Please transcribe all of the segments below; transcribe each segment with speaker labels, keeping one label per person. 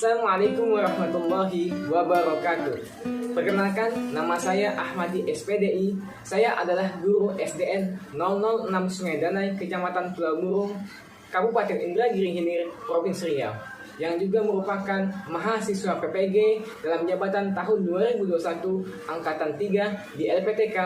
Speaker 1: Assalamualaikum warahmatullahi wabarakatuh. Perkenalkan, nama saya Ahmadi SPDI. Saya adalah guru SDN 006 Sungai Danai, Kecamatan Pulau Burung, Kabupaten Indragiri Hilir, Provinsi Riau, yang juga merupakan mahasiswa PPG dalam jabatan tahun 2021 Angkatan 3 di LPTK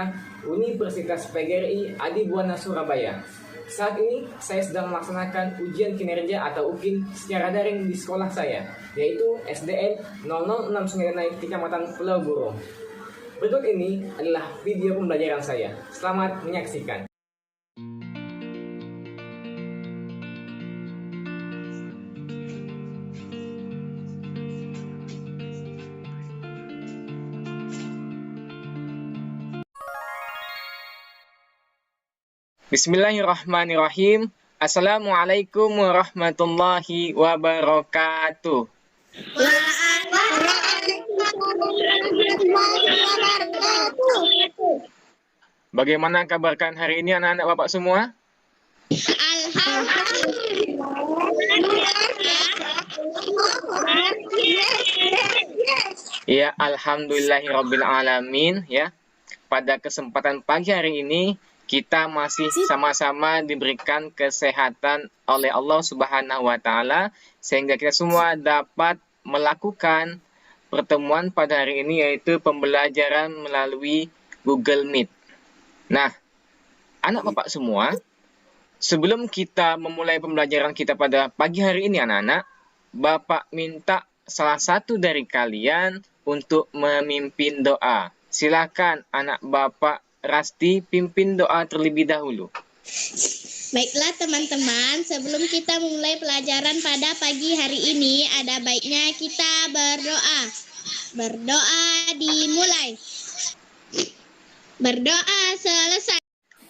Speaker 1: Universitas PGRI Adibuana Surabaya. Saat ini saya sedang melaksanakan ujian kinerja atau UKIN secara daring di sekolah saya, yaitu SDN 006 Sungai Danai, Kecamatan Pulau Burung. Berikut ini adalah video pembelajaran saya. Selamat menyaksikan. Bismillahirrahmanirrahim. Assalamualaikum warahmatullahi wabarakatuh. Bagaimana kabarkan hari ini anak-anak Bapak semua? Ya, alhamdulillahirabbil alamin ya. Pada kesempatan pagi hari ini kita masih sama-sama diberikan kesehatan oleh Allah Subhanahu wa taala sehingga kita semua dapat melakukan pertemuan pada hari ini, yaitu pembelajaran melalui Google Meet. Nah, anak Bapak semua, sebelum kita memulai pembelajaran kita pada pagi hari ini anak-anak, Bapak minta salah satu dari kalian untuk memimpin doa. Silakan anak Bapak Rasti pimpin doa terlebih dahulu.
Speaker 2: Baiklah teman-teman, sebelum kita memulai pelajaran pada pagi hari ini, ada baiknya kita berdoa. Berdoa dimulai. Berdoa selesai.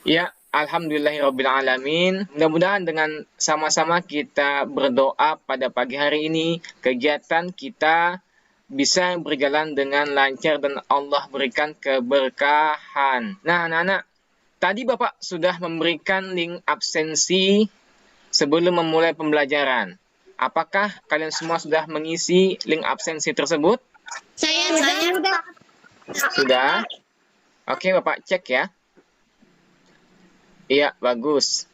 Speaker 1: Ya, alhamdulillahirabbil alamin. Mudah-mudahan dengan sama-sama kita berdoa pada pagi hari ini, kegiatan kita bisa berjalan dengan lancar dan Allah berikan keberkahan. Nah, anak-anak, tadi Bapak sudah memberikan link absensi sebelum memulai pembelajaran. Apakah kalian semua sudah mengisi link absensi tersebut?
Speaker 2: Saya sudah.
Speaker 1: Sudah? Oke, Bapak cek ya. Iya, bagus.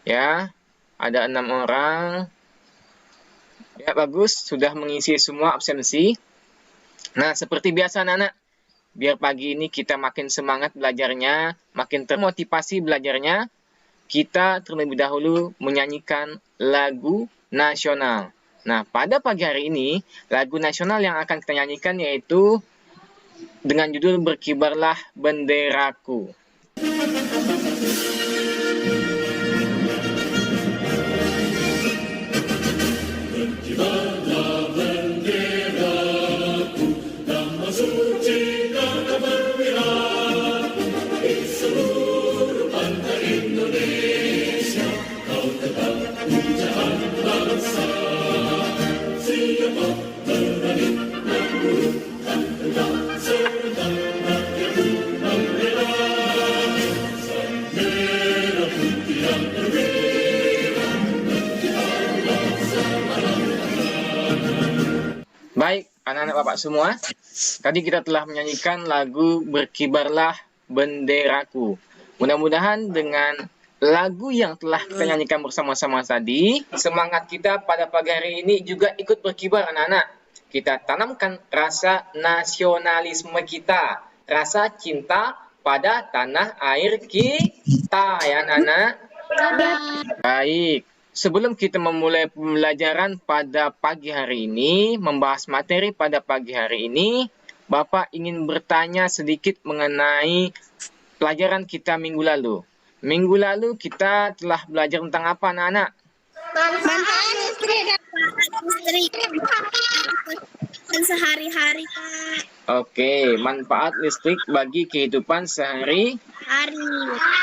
Speaker 1: Ya, ada 6 orang. Ya, bagus, sudah mengisi semua absensi. Nah, seperti biasa anak-anak, biar pagi ini kita makin semangat belajarnya, makin termotivasi belajarnya, kita terlebih dahulu menyanyikan lagu nasional. Nah, pada pagi hari ini, lagu nasional yang akan kita nyanyikan yaitu dengan judul Berkibarlah Benderaku. Baik, anak-anak Bapak semua, tadi kita telah menyanyikan lagu Berkibarlah Benderaku. Mudah-mudahan dengan lagu yang telah kita nyanyikan bersama-sama tadi, semangat kita pada pagi hari ini juga ikut berkibar anak-anak. Kita tanamkan rasa nasionalisme kita, rasa cinta pada tanah air kita ya anak-anak. Baik. Sebelum kita memulai pembelajaran pada pagi hari ini, membahas materi pada pagi hari ini, Bapak ingin bertanya sedikit mengenai pelajaran kita minggu lalu. Minggu lalu kita telah belajar tentang apa, anak-anak?
Speaker 2: Manfaat listrik dan sehari-hari, Pak.
Speaker 1: Oke, manfaat listrik bagi kehidupan sehari-hari.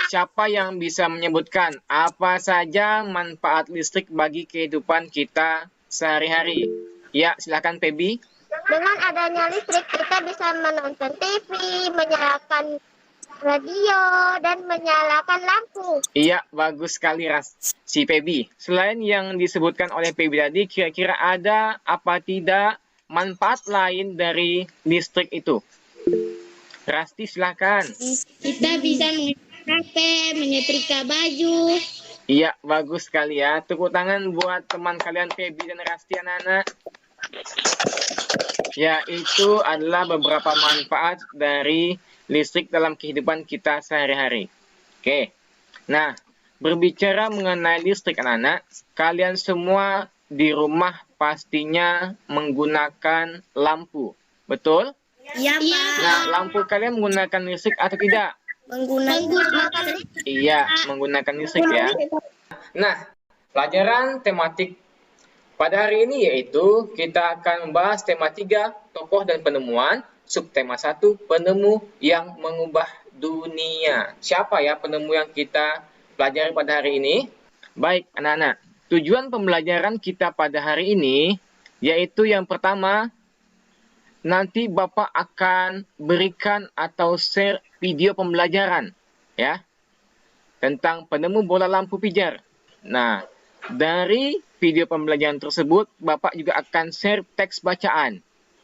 Speaker 1: Siapa yang bisa menyebutkan apa saja manfaat listrik bagi kehidupan kita sehari-hari? Ya, silakan Pebi.
Speaker 3: Dengan adanya listrik, kita bisa menonton TV, menyalakan radio, dan menyalakan lampu.
Speaker 1: Iya, bagus sekali si Pebi. Selain yang disebutkan oleh Pebi tadi, kira-kira ada apa tidak manfaat lain dari listrik itu? Rasti, silakan.
Speaker 2: Kita bisa mengecat HP, menyetrika baju.
Speaker 1: Iya, bagus sekali ya. Tepuk tangan buat teman kalian Pebi dan Rasti, anak-anak. Ya, itu adalah beberapa manfaat dari listrik dalam kehidupan kita sehari-hari. Oke. Nah, berbicara mengenai listrik, anak-anak, kalian semua di rumah pastinya menggunakan lampu. Betul?
Speaker 2: Iya, Pak.
Speaker 1: Nah, lampu kalian menggunakan listrik atau tidak?
Speaker 2: Menggunakan.
Speaker 1: Iya, menggunakan listrik ya. Nah, pelajaran tematik pada hari ini yaitu kita akan membahas tema 3, tokoh dan penemuan, subtema 1, penemu yang mengubah dunia. Siapa ya penemu yang kita pelajari pada hari ini? Baik, anak-anak. Tujuan pembelajaran kita pada hari ini yaitu yang pertama, nanti Bapak akan berikan atau share video pembelajaran ya tentang penemu bola lampu pijar. Nah, dari video pembelajaran tersebut, Bapak juga akan share teks bacaan.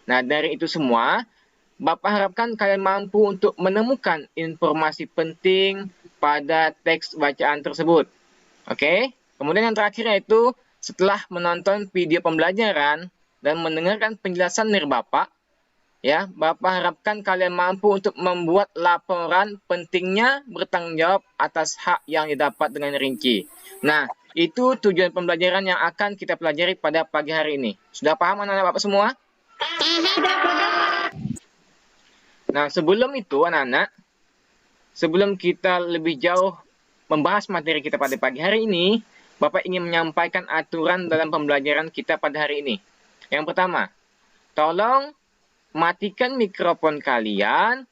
Speaker 1: Nah, dari itu semua, Bapak harapkan kalian mampu untuk menemukan informasi penting pada teks bacaan tersebut. Oke? Kemudian yang terakhir yaitu, setelah menonton video pembelajaran dan mendengarkan penjelasan dari Bapak, ya, Bapak harapkan kalian mampu untuk membuat laporan pentingnya bertanggung jawab atas hak yang didapat dengan rinci. Nah, itu tujuan pembelajaran yang akan kita pelajari pada pagi hari ini. Sudah paham anak-anak Bapak semua? Nah, sebelum itu anak-anak, sebelum kita lebih jauh membahas materi kita pada pagi hari ini, Bapak ingin menyampaikan aturan dalam pembelajaran kita pada hari ini. Yang pertama, tolong matikan mikrofon kalian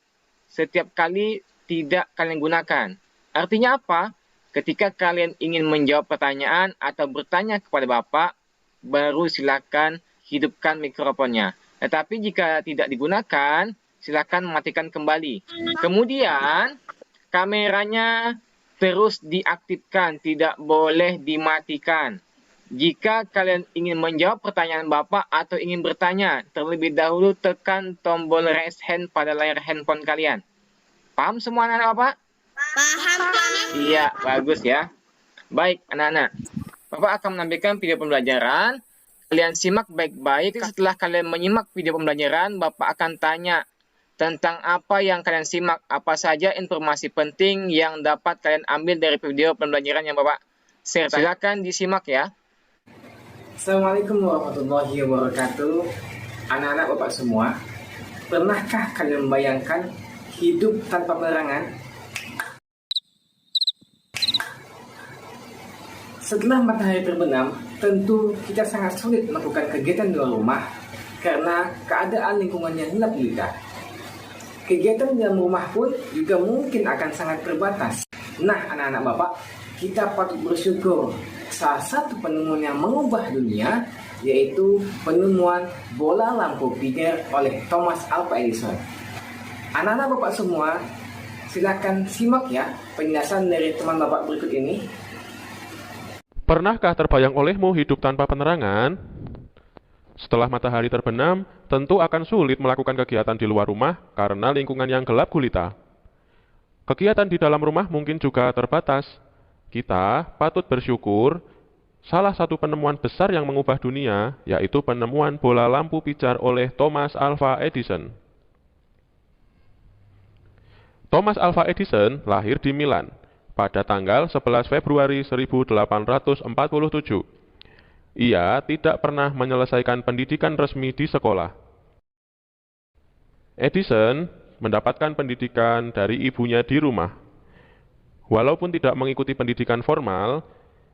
Speaker 1: setiap kali tidak kalian gunakan. Artinya apa? Ketika kalian ingin menjawab pertanyaan atau bertanya kepada Bapak, baru silakan hidupkan mikrofonnya. Tetapi jika tidak digunakan, silakan matikan kembali. Kemudian, kameranya terus diaktifkan, tidak boleh dimatikan. Jika kalian ingin menjawab pertanyaan Bapak atau ingin bertanya, terlebih dahulu tekan tombol raise hand pada layar handphone kalian. Paham semua anak-anak Bapak?
Speaker 2: Paham, Pak.
Speaker 1: Iya, bagus ya. Baik, anak-anak. Bapak akan menampilkan video pembelajaran. Kalian simak baik-baik. Setelah kalian menyimak video pembelajaran, Bapak akan tanya tentang apa yang kalian simak. Apa saja informasi penting yang dapat kalian ambil dari video pembelajaran yang Bapak share. Silakan disimak ya. Assalamualaikum warahmatullahi wabarakatuh. Anak-anak Bapak semua, pernahkah kalian membayangkan hidup tanpa penerangan? Setelah matahari terbenam, tentu kita sangat sulit melakukan kegiatan di luar rumah karena keadaan lingkungan yang gelap gulita. Kegiatan di dalam rumah pun juga mungkin akan sangat terbatas. Nah, anak-anak Bapak, kita patut bersyukur salah satu penemuan yang mengubah dunia yaitu penemuan bola lampu pijar oleh Thomas Alva Edison. Anak-anak Bapak semua, silakan simak ya penjelasan dari teman Bapak berikut ini.
Speaker 4: Pernahkah terbayang olehmu hidup tanpa penerangan? Setelah matahari terbenam, tentu akan sulit melakukan kegiatan di luar rumah karena lingkungan yang gelap gulita. Kegiatan di dalam rumah mungkin juga terbatas. Kita patut bersyukur salah satu penemuan besar yang mengubah dunia, yaitu penemuan bola lampu pijar oleh Thomas Alva Edison. Thomas Alva Edison lahir di Milan pada tanggal 11 Februari 1847. Ia tidak pernah menyelesaikan pendidikan resmi di sekolah. Edison mendapatkan pendidikan dari ibunya di rumah. Walaupun tidak mengikuti pendidikan formal,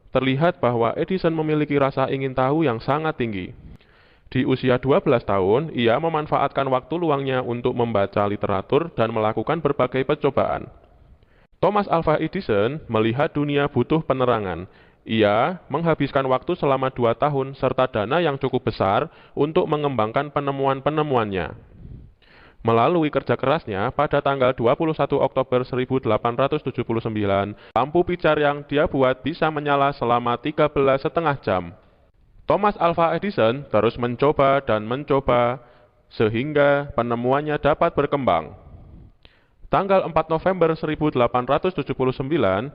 Speaker 4: terlihat bahwa Edison memiliki rasa ingin tahu yang sangat tinggi. Di usia 12 tahun, ia memanfaatkan waktu luangnya untuk membaca literatur dan melakukan berbagai percobaan. Thomas Alva Edison melihat dunia butuh penerangan. Ia menghabiskan waktu selama 2 tahun serta dana yang cukup besar untuk mengembangkan penemuan-penemuannya. Melalui kerja kerasnya, pada tanggal 21 Oktober 1879, lampu pijar yang dia buat bisa menyala selama 13,5 jam. Thomas Alva Edison terus mencoba dan mencoba sehingga penemuannya dapat berkembang. Tanggal 4 November 1879,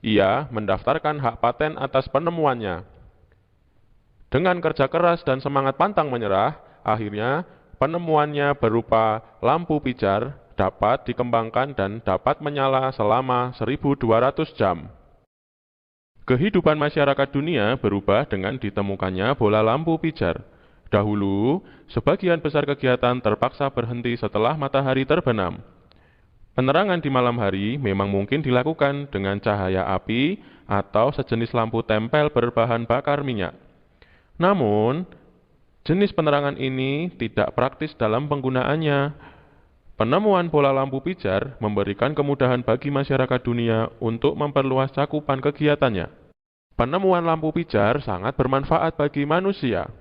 Speaker 4: ia mendaftarkan hak paten atas penemuannya. Dengan kerja keras dan semangat pantang menyerah, akhirnya penemuannya berupa lampu pijar dapat dikembangkan dan dapat menyala selama 1200 jam. Kehidupan masyarakat dunia berubah dengan ditemukannya bola lampu pijar. Dahulu, sebagian besar kegiatan terpaksa berhenti setelah matahari terbenam. Penerangan di malam hari memang mungkin dilakukan dengan cahaya api atau sejenis lampu tempel berbahan bakar minyak. Namun, jenis penerangan ini tidak praktis dalam penggunaannya. Penemuan bola lampu pijar memberikan kemudahan bagi masyarakat dunia untuk memperluas cakupan kegiatannya. Penemuan lampu pijar sangat bermanfaat bagi manusia.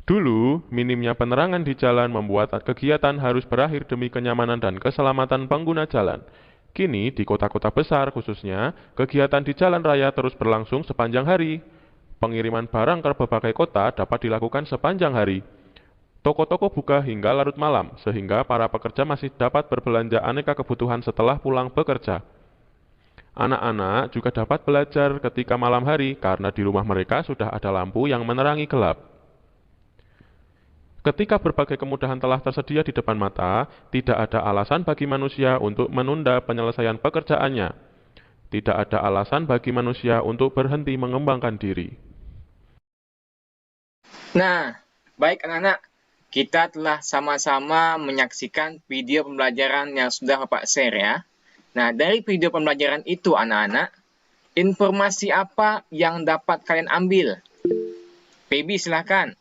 Speaker 4: Dulu, minimnya penerangan di jalan membuat kegiatan harus berakhir demi kenyamanan dan keselamatan pengguna jalan. Kini, di kota-kota besar khususnya, kegiatan di jalan raya terus berlangsung sepanjang hari. Pengiriman barang ke berbagai kota dapat dilakukan sepanjang hari. Toko-toko buka hingga larut malam, sehingga para pekerja masih dapat berbelanja aneka kebutuhan setelah pulang bekerja. Anak-anak juga dapat belajar ketika malam hari karena di rumah mereka sudah ada lampu yang menerangi gelap. Ketika berbagai kemudahan telah tersedia di depan mata, tidak ada alasan bagi manusia untuk menunda penyelesaian pekerjaannya. Tidak ada alasan bagi manusia untuk berhenti mengembangkan diri.
Speaker 1: Nah, baik anak-anak, kita telah sama-sama menyaksikan video pembelajaran yang sudah Bapak share ya. Nah, dari video pembelajaran itu anak-anak, informasi apa yang dapat kalian ambil? Baby silakan.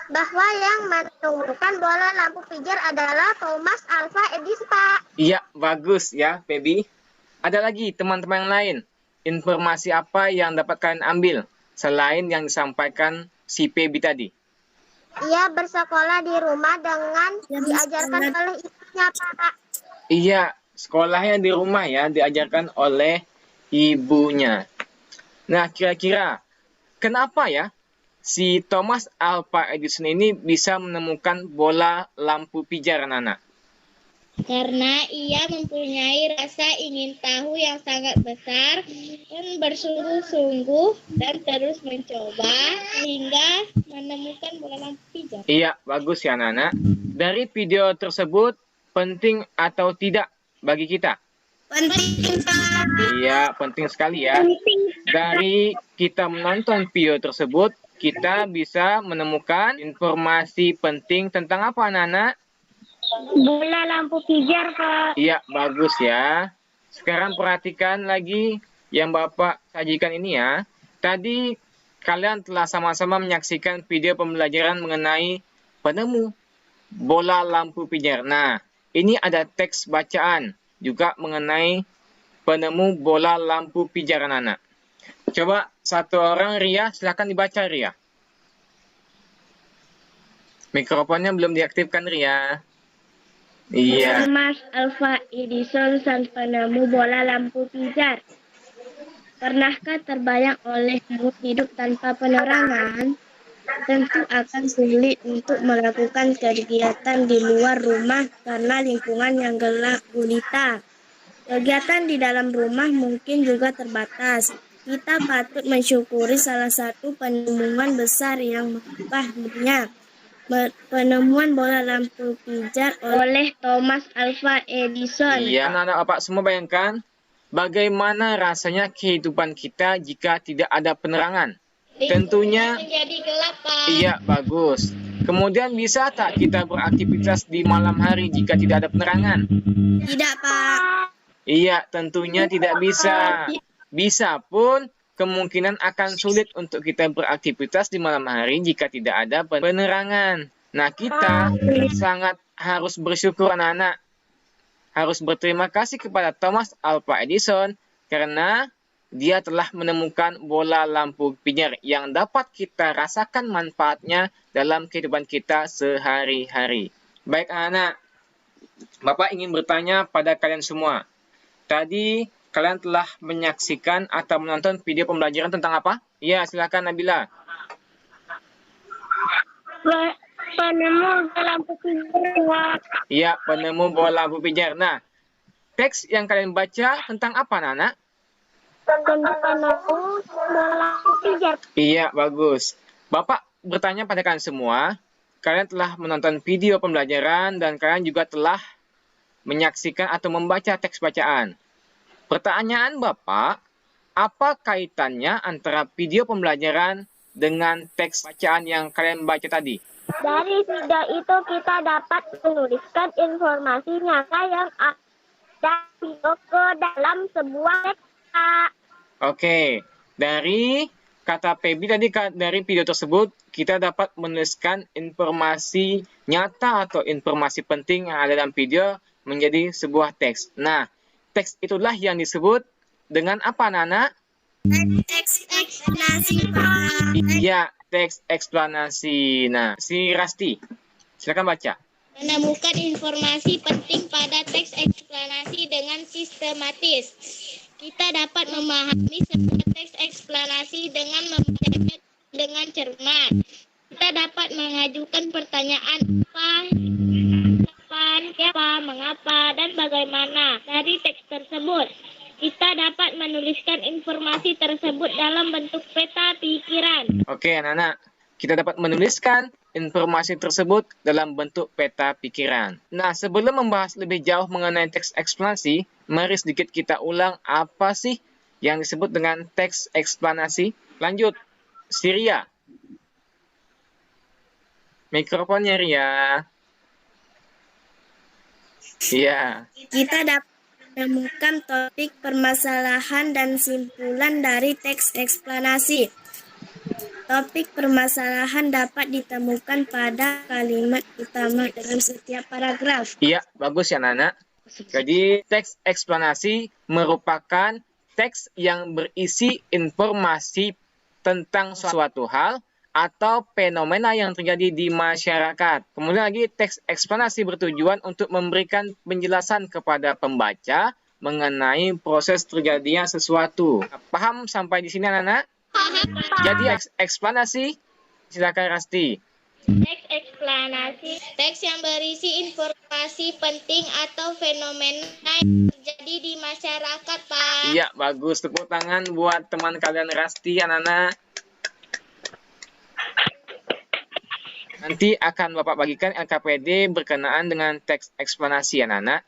Speaker 3: Bahwa yang menemukan bola lampu pijar adalah Thomas Alva Edison, Pak.
Speaker 1: Iya, bagus ya, Baby. Ada lagi teman-teman yang lain. Informasi apa yang dapat kalian ambil selain yang disampaikan si Baby tadi?
Speaker 3: Ia bersekolah di rumah dengan diajarkan oleh ibunya, Pak.
Speaker 1: Iya, sekolahnya di rumah ya, diajarkan oleh ibunya. Nah, kira-kira kenapa ya si Thomas Alva Edison ini bisa menemukan bola lampu pijar, anak-anak?
Speaker 2: Karena ia mempunyai rasa ingin tahu yang sangat besar dan bersungguh-sungguh dan terus mencoba hingga menemukan bola lampu pijar.
Speaker 1: Iya, bagus ya anak-anak. Dari video tersebut, penting atau tidak bagi kita?
Speaker 2: Penting, Pak.
Speaker 1: Iya, penting sekali ya. Dari kita menonton video tersebut, kita bisa menemukan informasi penting tentang apa anak-anak?
Speaker 3: Bola lampu pijar, Pak.
Speaker 1: Iya, bagus ya. Sekarang perhatikan lagi yang Bapak sajikan ini ya. Tadi kalian telah sama-sama menyaksikan video pembelajaran mengenai penemu bola lampu pijar. Nah, ini ada teks bacaan juga mengenai penemu bola lampu pijar anak-anak. Coba satu orang, Ria, silakan dibaca Ria. Mikrofonnya belum diaktifkan Ria. Iya.
Speaker 3: Thomas Alva Edison, sang penemu bola lampu pijar. Pernahkah terbayang olehmu hidup tanpa penerangan? Tentu akan sulit untuk melakukan kegiatan di luar rumah karena lingkungan yang gelap gulita. Kegiatan di dalam rumah mungkin juga terbatas. Kita patut mensyukuri salah satu penemuan besar yang mengubah dunia. Penemuan bola lampu pijar oleh Thomas Alva Edison.
Speaker 1: Iya, anak-anak Bapak semua bayangkan bagaimana rasanya kehidupan kita jika tidak ada penerangan. Tentunya
Speaker 2: menjadi gelap, Pak.
Speaker 1: iya, bagus. Kemudian bisa tak kita beraktivitas di malam hari jika tidak ada penerangan?
Speaker 2: Tidak, Pak.
Speaker 1: Iya, tentunya tidak bisa. Bisa pun kemungkinan akan sulit untuk kita beraktivitas di malam hari jika tidak ada penerangan. Nah, kita sangat harus bersyukur anak-anak. Harus berterima kasih kepada Thomas Alva Edison karena dia telah menemukan bola lampu pijar yang dapat kita rasakan manfaatnya dalam kehidupan kita sehari-hari. Baik anak-anak, Bapak ingin bertanya pada kalian semua. Tadi kalian telah menyaksikan atau menonton video pembelajaran tentang apa? Ya, silakan Nabila.
Speaker 3: Penemu lampu pijar.
Speaker 1: Ya, penemu bola lampu pijar. Nah, teks yang kalian baca tentang apa, Nana?
Speaker 3: Penemu bola lampu pijar.
Speaker 1: Iya, bagus. Bapak bertanya pada kalian semua, kalian telah menonton video pembelajaran dan kalian juga telah menyaksikan atau membaca teks bacaan. Pertanyaan Bapak, apa kaitannya antara video pembelajaran dengan teks bacaan yang kalian baca tadi?
Speaker 3: Dari video itu kita dapat menuliskan informasi nyata yang ada ke dalam sebuah teks.
Speaker 1: Oke, dari kata Feby tadi dari video tersebut kita dapat menuliskan informasi nyata atau informasi penting yang ada dalam video menjadi sebuah teks. Nah, teks itulah yang disebut dengan apa, Nana?
Speaker 2: Teks eksplanasi, Pak.
Speaker 1: Ya, teks eksplanasi. Nah, si Rasti, silakan baca.
Speaker 2: Menemukan informasi penting pada teks eksplanasi dengan sistematis. Kita dapat memahami sebuah teks eksplanasi dengan membacanya dengan cermat. Kita dapat mengajukan pertanyaan apa, kapan, siapa, mengapa, dan bagaimana dari teks tersebut. Kita dapat menuliskan informasi tersebut dalam bentuk peta pikiran.
Speaker 1: Oke, anak-anak. Kita dapat menuliskan informasi tersebut dalam bentuk peta pikiran. Nah, sebelum membahas lebih jauh mengenai teks eksplanasi, mari sedikit kita ulang apa sih yang disebut dengan teks eksplanasi. Lanjut, Siria. Mikrofonnya, Ria. Iya.
Speaker 3: Kita dapat menemukan topik permasalahan dan simpulan dari teks eksplanasi. Topik permasalahan dapat ditemukan pada kalimat utama dalam setiap paragraf.
Speaker 1: Iya, bagus ya, Nana. Jadi, teks eksplanasi merupakan teks yang berisi informasi tentang suatu hal atau fenomena yang terjadi di masyarakat. Kemudian lagi, teks eksplanasi bertujuan untuk memberikan penjelasan kepada pembaca mengenai proses terjadinya sesuatu. Paham sampai di sini, Nana? Jadi, eksplanasi, silakan Rasti.
Speaker 2: Teks eksplanasi, teks yang berisi informasi penting atau fenomena yang terjadi di masyarakat, Pak.
Speaker 1: Iya, bagus. Tepuk tangan buat teman kalian Rasti, anak-anak. Nanti akan Bapak bagikan LKPD berkenaan dengan teks eksplanasi, anak-anak.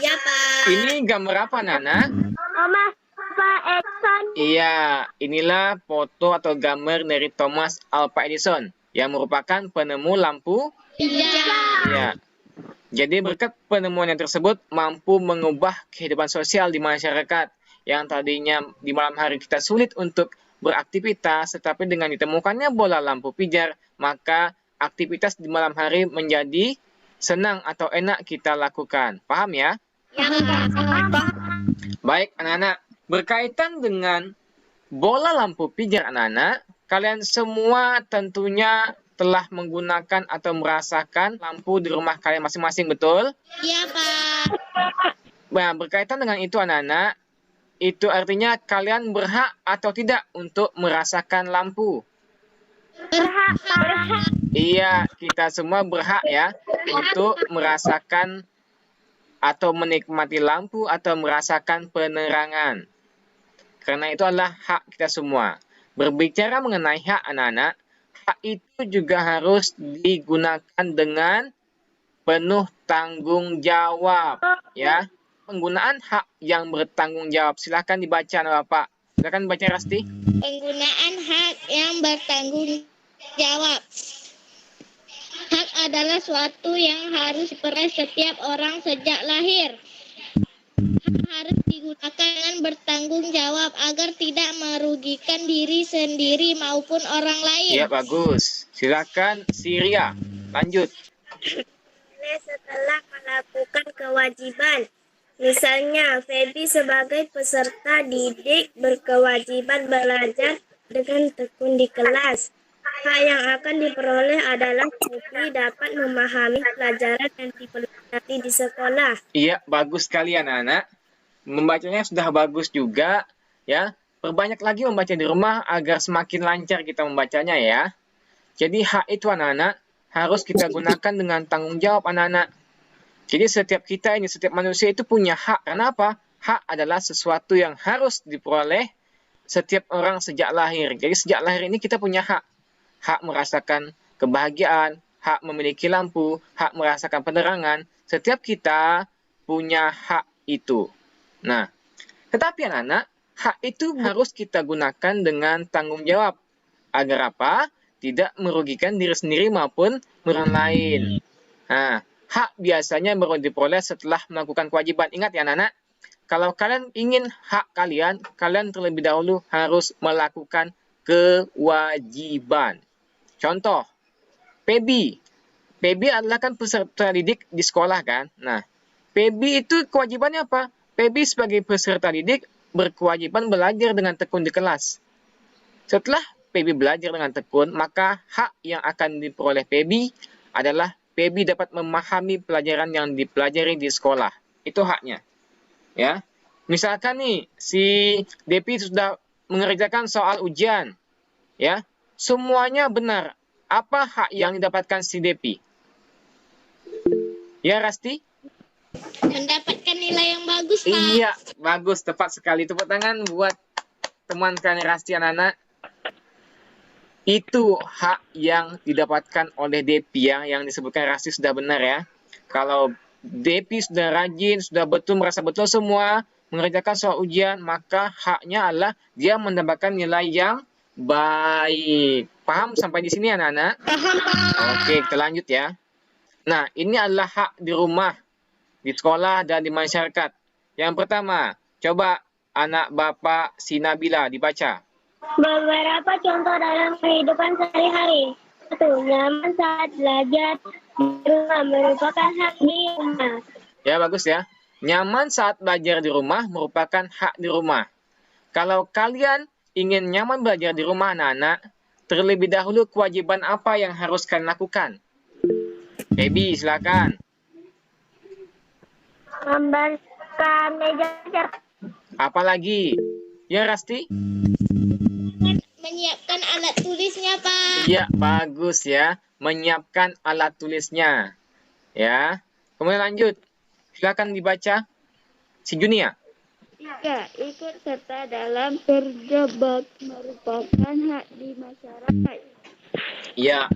Speaker 2: Ya, Pak.
Speaker 1: Ini gambar apa, Nana?
Speaker 3: Thomas Alva Edison.
Speaker 1: Iya, inilah foto atau gambar dari Thomas Alva Edison yang merupakan penemu lampu. Iya. Jadi berkat penemuannya tersebut mampu mengubah kehidupan sosial di masyarakat yang tadinya di malam hari kita sulit untuk beraktivitas, tetapi dengan ditemukannya bola lampu pijar, maka aktivitas di malam hari menjadi senang atau enak kita lakukan. Paham ya?
Speaker 2: Ya, Pak.
Speaker 1: Baik, anak-anak. Berkaitan dengan bola lampu pijar, anak-anak, kalian semua tentunya telah menggunakan atau merasakan lampu di rumah kalian masing-masing, betul?
Speaker 2: Ya, Pak.
Speaker 1: Nah, berkaitan dengan itu, anak-anak, itu artinya kalian berhak atau tidak untuk merasakan lampu?
Speaker 2: Berhak.
Speaker 1: Iya, kita semua berhak ya untuk merasakan atau menikmati lampu atau merasakan penerangan. Karena itu adalah hak kita semua. Berbicara mengenai hak anak-anak, hak itu juga harus digunakan dengan penuh tanggung jawab. Ya, penggunaan hak yang bertanggung jawab. Silakan dibaca, Bapak. Silakan baca, Rasti.
Speaker 2: Penggunaan hak yang bertanggung jawab. Hak adalah suatu yang harus diperoleh setiap orang sejak lahir. Hak harus digunakan dengan bertanggung jawab agar tidak merugikan diri sendiri maupun orang lain.
Speaker 1: Ya, bagus. Silakan, Siria. Lanjut.
Speaker 3: Setelah melakukan kewajiban Misalnya, Feby sebagai peserta didik berkewajiban belajar dengan tekun di kelas. Hak yang akan diperoleh adalah Feby dapat memahami pelajaran yang dipelajari di sekolah.
Speaker 1: Iya, bagus sekali anak-anak. Membacanya sudah bagus juga, ya. Perbanyak lagi membaca di rumah agar semakin lancar kita membacanya ya. Jadi hak itu anak-anak harus kita gunakan dengan tanggung jawab anak-anak. Jadi setiap manusia itu punya hak. Kenapa? Hak adalah sesuatu yang harus diperoleh setiap orang sejak lahir. Jadi sejak lahir ini kita punya hak. Hak merasakan kebahagiaan, hak memiliki lampu, hak merasakan penerangan. Setiap kita punya hak itu. Nah, tetapi anak-anak, hak itu harus kita gunakan dengan tanggung jawab. Agar apa? Tidak merugikan diri sendiri maupun orang lain. Nah, hak biasanya baru diperoleh setelah melakukan kewajiban. Ingat ya anak-anak, kalau kalian ingin hak kalian terlebih dahulu harus melakukan kewajiban. Contoh, Feby adalah kan peserta didik di sekolah kan. Nah, Feby itu kewajibannya apa? Feby sebagai peserta didik berkewajiban belajar dengan tekun di kelas. Setelah Feby belajar dengan tekun, maka hak yang akan diperoleh Feby adalah Feby dapat memahami pelajaran yang dipelajari di sekolah. Itu haknya. Ya. Misalkan nih, si Depi sudah mengerjakan soal ujian. Ya. Semuanya benar. Apa hak yang didapatkan si Depi? Ya, Rasti?
Speaker 2: Mendapatkan nilai yang bagus, Pak.
Speaker 1: Iya, bagus. Tepat sekali. Tepuk tangan buat teman kalian Rasti anak-anak. Itu hak yang didapatkan oleh Depi ya, yang disebutkan Rasti sudah benar ya. Kalau Depi sudah rajin, sudah betul, merasa betul semua, mengerjakan soal ujian, maka haknya adalah dia mendapatkan nilai yang baik. Paham sampai di sini anak-anak?
Speaker 2: Paham, Pak.
Speaker 1: Oke, kita lanjut ya. Nah, ini adalah hak di rumah, di sekolah, dan di masyarakat. Yang pertama, coba anak Bapak si Nabila dibaca.
Speaker 3: Beberapa contoh dalam kehidupan sehari-hari. 1. Nyaman saat belajar di rumah merupakan hak di rumah.
Speaker 1: Ya, bagus ya. Nyaman saat belajar di rumah merupakan hak di rumah. Kalau kalian ingin nyaman belajar di rumah anak-anak, terlebih dahulu kewajiban apa yang harus kalian lakukan? Feby, silakan.
Speaker 3: Membersihkan meja belajar.
Speaker 1: Apa lagi? Ya, Rasti?
Speaker 2: Menyiapkan alat tulisnya, Pak.
Speaker 1: Ya, bagus ya. Menyiapkan alat tulisnya. Ya. Kemudian lanjut. Silakan dibaca. Si Junia.
Speaker 3: 3. Ikut serta dalam kerja bakti merupakan hak di masyarakat.
Speaker 1: Ya.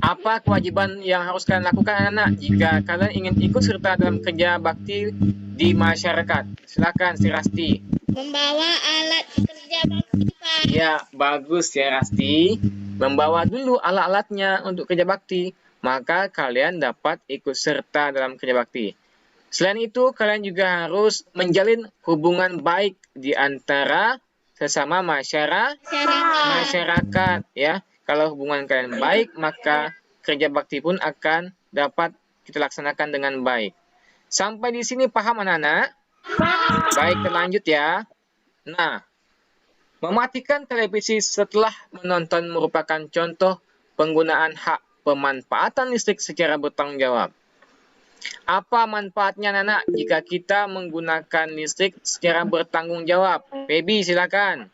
Speaker 1: Apa kewajiban yang harus kalian lakukan anak-anak jika kalian ingin ikut serta dalam kerja bakti di masyarakat? Silakan si Rasti.
Speaker 2: Membawa alat kerja bakti, Pak.
Speaker 1: Ya, bagus ya Rasti. Membawa dulu alat-alatnya untuk kerja bakti, maka kalian dapat ikut serta dalam kerja bakti. Selain itu, kalian juga harus menjalin hubungan baik di antara sesama masyarakat ya. Kalau hubungan kalian baik, maka kerja bakti pun akan dapat kita laksanakan dengan baik. Sampai di sini paham anak-anak? Baik, terlanjut ya. Nah, mematikan televisi setelah menonton merupakan contoh penggunaan hak pemanfaatan listrik secara bertanggung jawab. Apa manfaatnya anak-anak jika kita menggunakan listrik secara bertanggung jawab? Feby, silakan.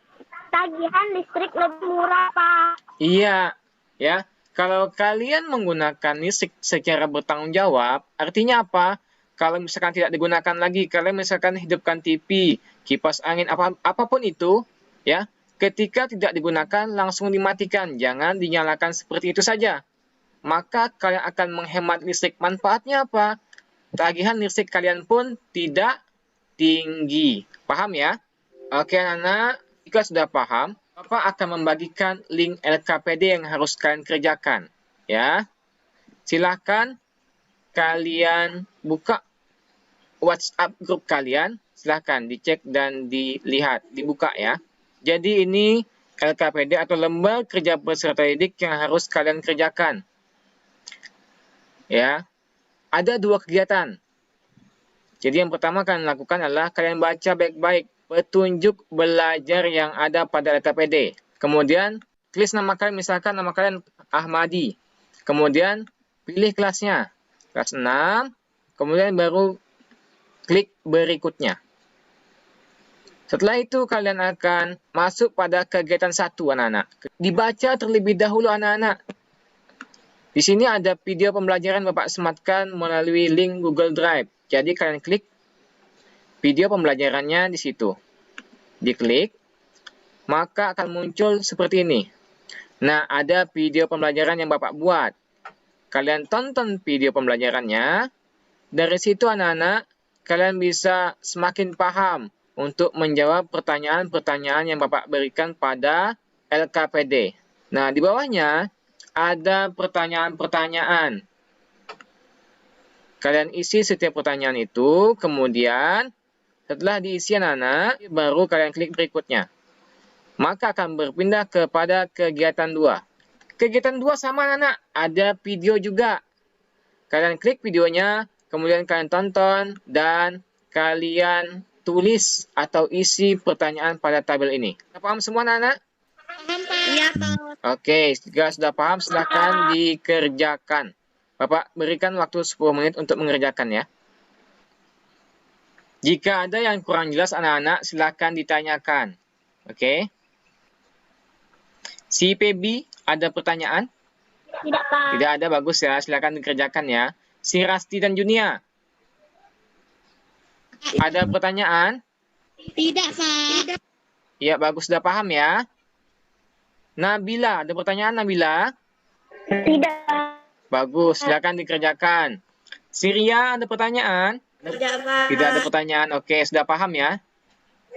Speaker 3: Tagihan listrik lebih murah, Pak.
Speaker 1: Iya, ya. Kalau kalian menggunakan listrik secara bertanggung jawab, artinya apa? Kalau misalkan tidak digunakan lagi, kalian misalkan hidupkan TV, kipas angin, apapun itu, ya, ketika tidak digunakan langsung dimatikan, jangan dinyalakan seperti itu saja. Maka kalian akan menghemat listrik. Manfaatnya apa? Tagihan listrik kalian pun tidak tinggi. Paham ya? Oke anak-anak, jika sudah paham, Bapak akan membagikan link LKPD yang harus kalian kerjakan. Ya, silahkan kalian buka WhatsApp grup kalian, silahkan dicek dan dilihat, dibuka ya. Jadi ini LKPD atau lembar kerja peserta didik yang harus kalian kerjakan. Ya, ada 2 kegiatan. Jadi yang pertama kalian lakukan adalah kalian baca baik-baik petunjuk belajar yang ada pada LKPD. Kemudian tulis nama kalian, misalkan nama kalian Ahmadi. Kemudian pilih kelasnya, kelas 6. Kemudian baru klik berikutnya. Setelah itu kalian akan masuk pada kegiatan 1 anak-anak. Dibaca terlebih dahulu anak-anak. Di sini ada video pembelajaran Bapak sematkan melalui link Google Drive. Jadi kalian klik video pembelajarannya di situ. Diklik, maka akan muncul seperti ini. Nah, ada video pembelajaran yang Bapak buat. Kalian tonton video pembelajarannya. Dari situ anak-anak, kalian bisa semakin paham untuk menjawab pertanyaan-pertanyaan yang Bapak berikan pada LKPD. Nah, di bawahnya ada pertanyaan-pertanyaan. Kalian isi setiap pertanyaan itu, kemudian setelah diisi anak-anak, baru kalian klik berikutnya. Maka akan berpindah kepada kegiatan 2. Kegiatan 2 sama anak-anak, ada video juga. Kalian klik videonya, kemudian kalian tonton, dan kalian tulis atau isi pertanyaan pada tabel ini. Paham semua anak-anak?
Speaker 2: Paham, Pak?
Speaker 3: Iya, Pak.
Speaker 1: Oke, jika sudah paham, silakan dikerjakan. Bapak berikan waktu 10 menit untuk mengerjakan ya. Jika ada yang kurang jelas anak-anak, silakan ditanyakan. Oke. Si Pebi, ada pertanyaan?
Speaker 3: Tidak, Pak.
Speaker 1: Tidak ada, bagus ya. Silakan dikerjakan ya. Si Rasti dan Junia, ada pertanyaan?
Speaker 2: Tidak, Pak.
Speaker 1: Ya, bagus, sudah paham ya. Nabila, ada pertanyaan Nabila?
Speaker 3: Tidak, Pak.
Speaker 1: Bagus, silakan dikerjakan. Siria, ada pertanyaan?
Speaker 3: Tidak, Pak.
Speaker 1: Tidak ada pertanyaan. Oke, sudah paham ya.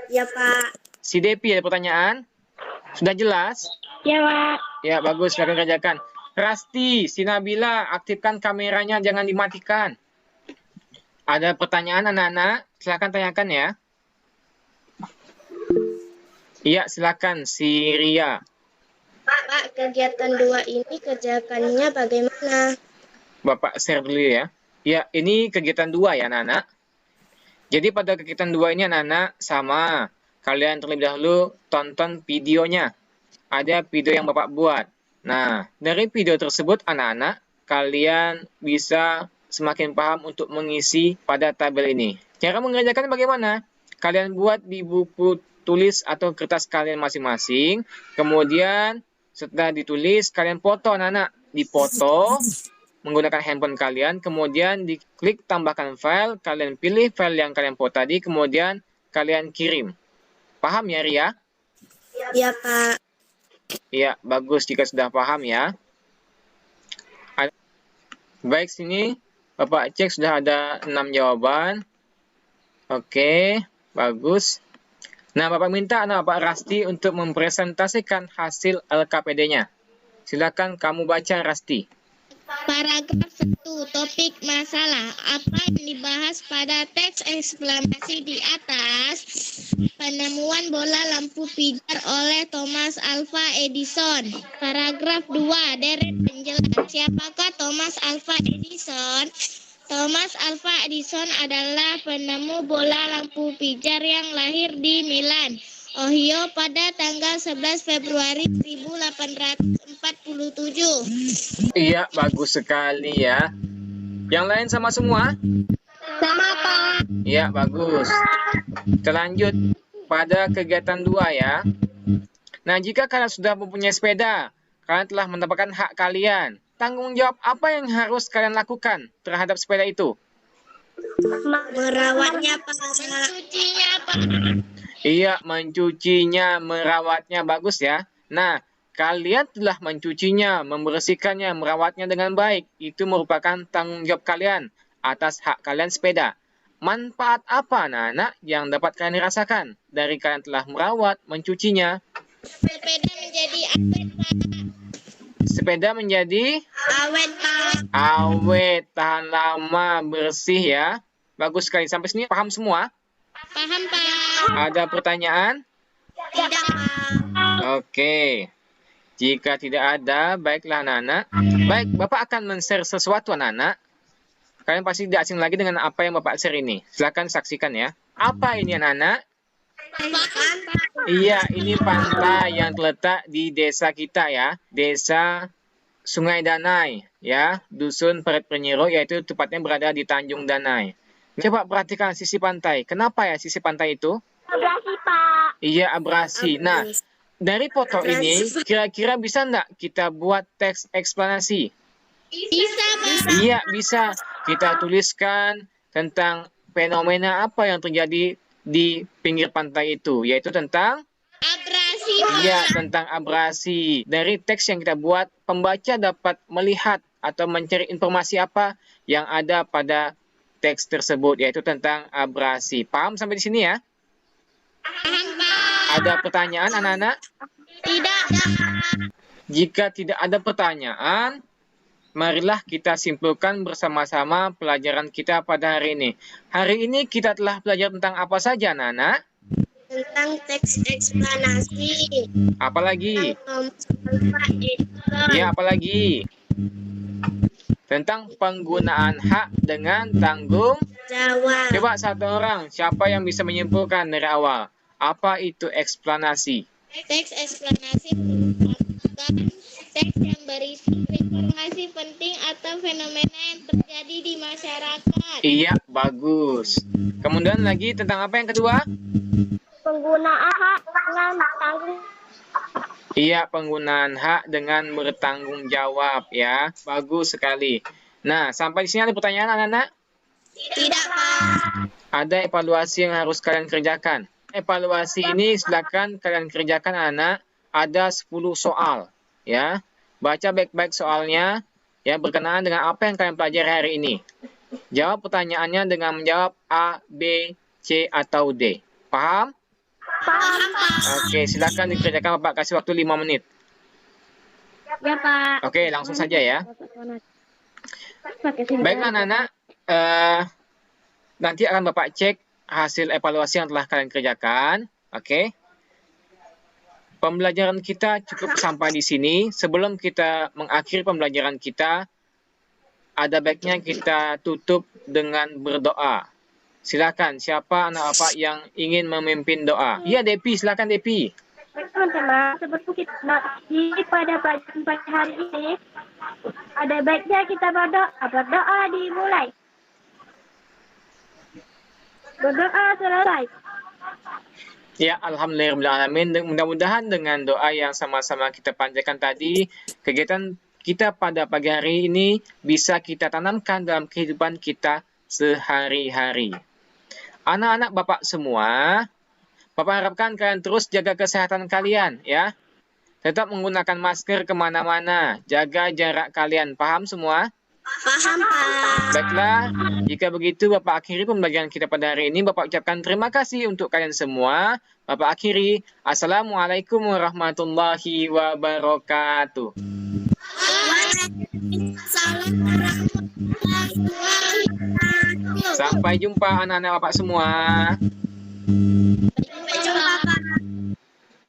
Speaker 3: Iya, Pak.
Speaker 1: Si Depi, ada pertanyaan? Sudah jelas?
Speaker 3: Iya, Pak.
Speaker 1: Ya, bagus, silakan kerjakan. Rasti, si Nabila, aktifkan kameranya, jangan dimatikan. Ada pertanyaan anak-anak? Silakan tanyakan ya. Iya, silakan si Ria.
Speaker 3: Pak, kegiatan 2 ini kerjakannya bagaimana?
Speaker 1: Bapak share dulu ya. Ya, ini kegiatan 2 ya anak-anak. Jadi pada kegiatan 2 ini anak-anak sama. Kalian terlebih dahulu tonton videonya. Ada video yang Bapak buat. Nah, dari video tersebut anak-anak, kalian bisa semakin paham untuk mengisi pada tabel ini. Cara mengerjakan bagaimana? Kalian buat di buku tulis atau kertas kalian masing-masing. Kemudian setelah ditulis, kalian foto anak-anak. Dipoto menggunakan handphone kalian. Kemudian diklik tambahkan file. Kalian pilih file yang kalian foto tadi. Kemudian kalian kirim. Paham ya Ria?
Speaker 3: Iya, Pak.
Speaker 1: Iya, bagus jika sudah paham ya. Baik, sini Bapak cek sudah ada 6 jawaban. Oke, bagus. Nah, Bapak minta anak Bapak Rasti untuk mempresentasikan hasil LKPD-nya. Silakan kamu baca Rasti.
Speaker 2: Paragraf 1, topik masalah. Apa yang dibahas pada teks eksplanasi di atas? Penemuan bola lampu pijar oleh Thomas Alva Edison. Paragraf 2, deret penjelas. Siapakah Thomas Alva Edison? Thomas Alva Edison adalah penemu bola lampu pijar yang lahir di Milan, Ohio pada tanggal 11 Februari 1847.
Speaker 1: Iya, bagus sekali ya. Yang lain sama semua?
Speaker 2: Sama, Pak.
Speaker 1: Iya, bagus. Kita lanjut pada kegiatan 2 ya. Nah, jika kalian sudah mempunyai sepeda, kalian telah mendapatkan hak kalian. Tanggung jawab apa yang harus kalian lakukan terhadap sepeda itu?
Speaker 3: Merawatnya, Pak.
Speaker 2: Mencucinya, Pak.
Speaker 1: Iya, mencucinya, merawatnya, bagus ya. Nah, kalian telah mencucinya, membersihkannya, merawatnya dengan baik. Itu merupakan tanggung jawab kalian atas hak kalian sepeda. Manfaat apa anak-anak yang dapat kalian rasakan dari kalian telah merawat, mencucinya?
Speaker 2: Sepeda menjadi awet, Pak.
Speaker 1: Sepeda menjadi
Speaker 3: Awet, Pak.
Speaker 1: awet, tahan lama, bersih ya. Bagus sekali. Sampai sini paham semua?
Speaker 2: Paham, Pak?
Speaker 1: Ada pertanyaan?
Speaker 3: Tidak, Pak.
Speaker 1: Oke. Jika tidak ada, baiklah anak-anak. Baik, Bapak akan men-share sesuatu anak-anak. Kalian pasti tidak asing lagi dengan apa yang Bapak share ini. Silakan saksikan ya. Apa ini anak-anak? Iya, ini pantai yang terletak di desa kita ya. Desa Sungai Danai ya. Dusun Peret Penyiro, yaitu tepatnya berada di Tanjung Danai. Coba perhatikan sisi pantai. Kenapa ya sisi pantai itu?
Speaker 3: Abrasi, Pak.
Speaker 1: Iya, abrasi. Nah, dari foto ini kira-kira bisa enggak kita buat teks eksplanasi?
Speaker 2: Bisa, Pak.
Speaker 1: Iya, bisa. Kita tuliskan tentang fenomena apa yang terjadi di pinggir pantai itu, yaitu tentang
Speaker 2: Abrasi, Pak.
Speaker 1: iya, tentang abrasi. Dari teks yang kita buat, pembaca dapat melihat atau mencari informasi apa yang ada pada teks tersebut, yaitu tentang abrasi. Paham sampai di sini ya?
Speaker 2: Paham, Pak.
Speaker 1: Ada pertanyaan anak-anak?
Speaker 2: Tidak.
Speaker 1: Jika tidak ada pertanyaan, marilah kita simpulkan bersama-sama pelajaran kita pada hari ini. Hari ini kita telah belajar tentang apa saja, anak-anak?
Speaker 3: Tentang teks eksplanasi.
Speaker 1: Apalagi?
Speaker 3: Tentang
Speaker 1: Ya, apalagi? Tentang penggunaan hak dengan tanggung
Speaker 3: jawab.
Speaker 1: Coba satu orang, siapa yang bisa menyimpulkan dari awal? Apa itu eksplanasi?
Speaker 2: Teks eksplanasi merupakan teks yang berisi informasi penting atau fenomena yang terjadi di masyarakat.
Speaker 1: Iya, bagus. Kemudian lagi tentang apa yang kedua?
Speaker 3: Penggunaan hak dengan tanggung.
Speaker 1: Iya, penggunaan hak dengan bertanggung jawab ya. Bagus sekali. Nah, sampai di sini ada pertanyaan anak-anak?
Speaker 2: Tidak, Pak.
Speaker 1: Ada evaluasi yang harus kalian kerjakan. Evaluasi ini silakan kalian kerjakan anak-anak. Ada 10 soal ya. Baca baik-baik soalnya ya, berkenaan dengan apa yang kalian pelajari hari ini. Jawab pertanyaannya dengan menjawab A, B, C atau D. Paham?
Speaker 3: Paham, Pak.
Speaker 1: Oke, silakan dikerjakan. Bapak kasih waktu 5 menit.
Speaker 3: Ya, Pak.
Speaker 1: Oke, langsung saja ya.
Speaker 3: Pakai sini.
Speaker 1: Baiklah anak-anak, nanti akan Bapak cek hasil evaluasi yang telah kalian kerjakan. Oke. Pembelajaran kita cukup sampai di sini. Sebelum kita mengakhiri pembelajaran kita, ada baiknya kita tutup dengan berdoa. Silakan, siapa anak Bapak yang ingin memimpin doa? Iya, Depi, silakan Depi.
Speaker 3: Teman-teman, sebelum kita pada pelajaran pada hari ini, ada baiknya kita berdoa. Berdoa dimulai. Berdoa selesai.
Speaker 1: Ya, alhamdulillahirrahmanirrahim. Mudah-mudahan dengan doa yang sama-sama kita panjatkan tadi, kegiatan kita pada pagi hari ini bisa kita tanamkan dalam kehidupan kita sehari-hari. Anak-anak Bapak semua, Bapak harapkan kalian terus jaga kesehatan kalian ya. Tetap menggunakan masker kemana-mana, jaga jarak kalian. Paham semua?
Speaker 3: Paham, Pak.
Speaker 1: Baiklah, jika begitu Bapak akhiri pembelajaran kita pada hari ini. Bapak ucapkan terima kasih untuk kalian semua. Bapak akhiri. Assalamualaikum warahmatullahi wabarakatuh.
Speaker 2: Waalaikumsalam warahmatullahi wabarakatuh.
Speaker 1: Sampai jumpa anak-anak Bapak semua.